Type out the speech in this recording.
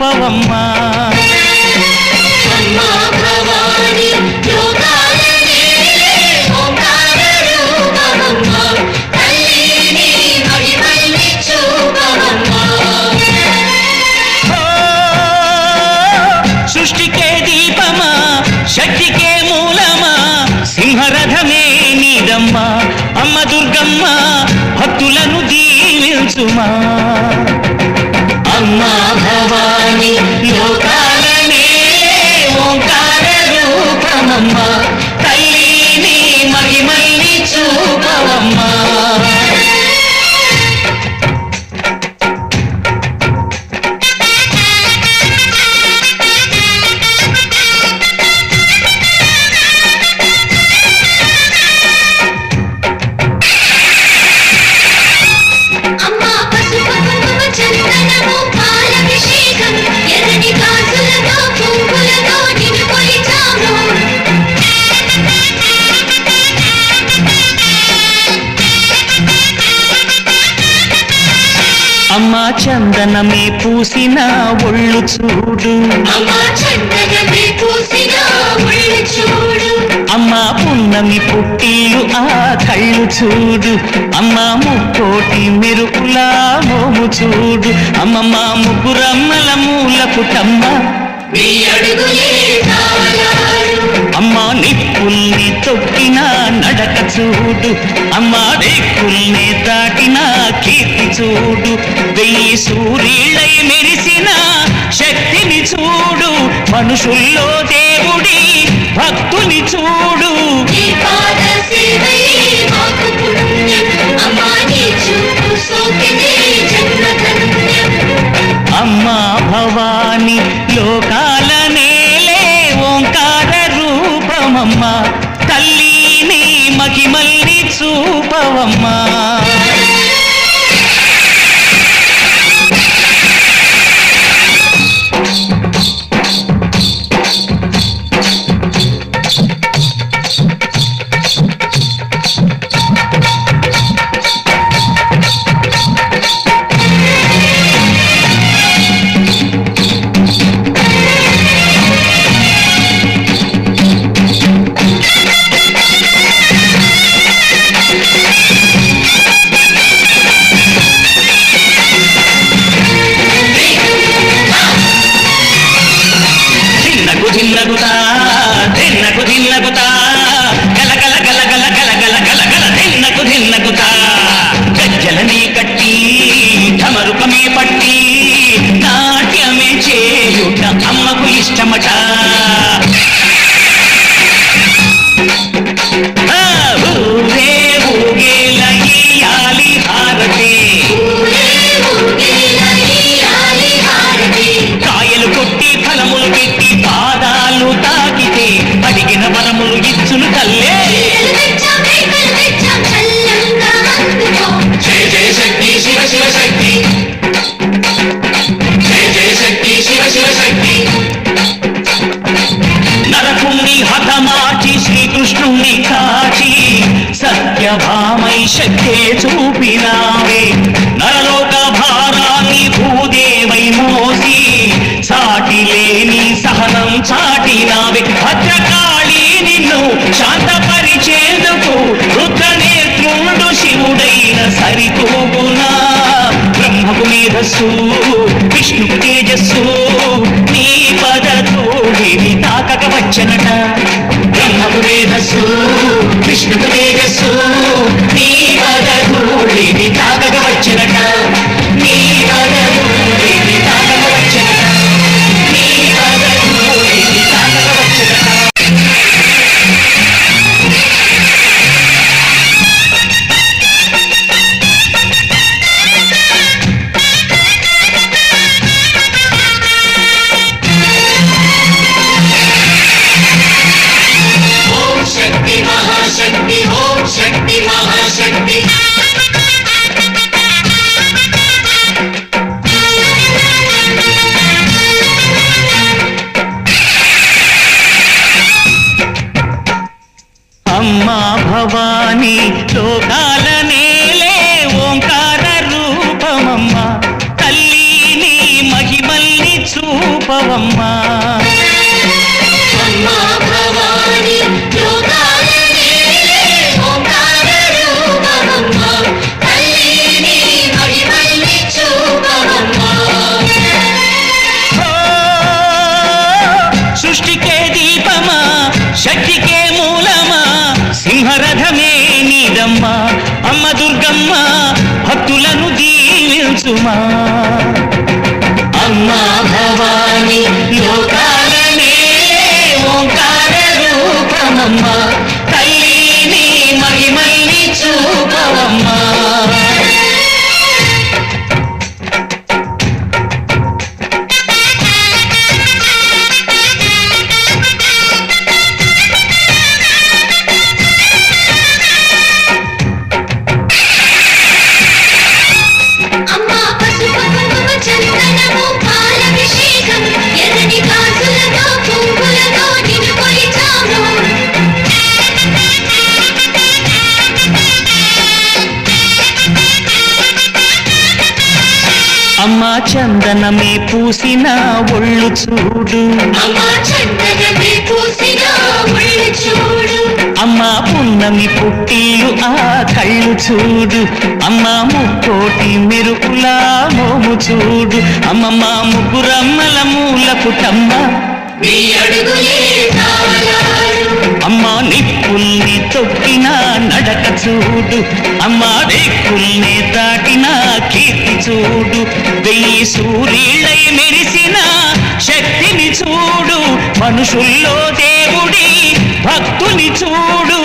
చూపవమ్మా. సృష్టికే దీపమా, శక్తికే మూలమా, సింహరథమే నీదమ్మా. అమ్మ దుర్గమ్మ భక్తులను దీవించుమా. అమ్మా భవాని లోకాలనే ఓంకార రూపమమ్మా, తల్లిని మహిమల్ని చూపవమ్మా. అమ్మా చందనమే పూసిన ఒళ్ళు చూడు, అమ్మా పున్నమి పుట్టిలు ఆ కళ్ళు చూడు, అమ్మా ముక్కోటి మెరుపులా మోము చూడు. అమ్మమ్మ ముగ్గురమ్మల మూల పుటమ్మ, అమ్మా నిప్పుల్ని తొక్కిన నడక చూడు, అమ్మా రేకుల్ని దాటిన కీర్తి చూడు. 1000 సూర్యులై మెరిసిన శక్తిని చూడు, మనుషుల్లో దేవుడి భక్తుని చూడు. అమ్మా భవాని లోకాల నేలే ఓంకార రూపమమ్మా, తల్లిని మహిమల్ని చూపవమ్మా. ధిన్నగుతా ధిన్నగు ధిన్నగుతా గల గల గల గల గల గల గల గల ధిన్నగు ధిన్నగుతా. గజ్జలనే కట్టి ఢమరుకమే పట్టి నాట్యమే చేయుట అమ్మకు ఇష్టమట. ఊరే ఊగేల ఇయ్యాలి హారతి, కాయలు కొట్టి ఫలములు పెట్టి పాదాలు తాకితే అడిగిన వరములు ఇచ్చును తల్లే. జయ జయ శక్తి శివ శివ శక్తి, జయ జయ శక్తి శివ శివ శక్తి. నరకుణ్ణి హతమార్చి శ్రీకృష్ణుణ్ణి కాచి సత్యభామై శక్తే చూపినావే. నరలోక భారాన్ని భూదేవై మోసి సాటి లేని సహనం చాటినావే. భద్రకాళి నిన్ను శాంతపరిచేందుకు రుద్రనేత్రుడు శివుడైన సరితూగునా. బ్రహ్మకు మేధస్సు విష్ణుకు తేజస్సు నీ పదధూళిని తాకక వచ్చనట. బ్రహ్మకు మేధస్సు విష్ణుకు తేజస్సు నీ పదధూళిని తాకక వచ్చనట. నీ పదధూళిని తాకక వచ్చనట. నీ పదధూళిని తాకక వచ్చనట. शक्ति महाशक्ति, ओम शक्ति महाशक्ति. సుమా. అమ్మా భవాని లోకాలనే ఓంకార రూపమమ్మా, తల్లిని మహిమల్ని చూపవమ్మా. అమ్మా చందనమే పూసిన ఒళ్ళు చూడు, అమ్మా పున్నమి పుట్టిల్లు ఆ కళ్ళు చూడు, అమ్మా ముక్కోటి మెరుపుల మోము చూడు, అమ్మమ్మ ముగ్గురమ్మల మూల పుటమ్మ అమ్మా నిప్పుల్ని తొక్కిన నడక చూడు, అమ్మా రేకుల్ని దాటిన కీర్తి చూడు, 1000 సూర్యులై మెరిసిన శక్తిని చూడు, మనుషుల్లో దేవుడి భక్తుని చూడు.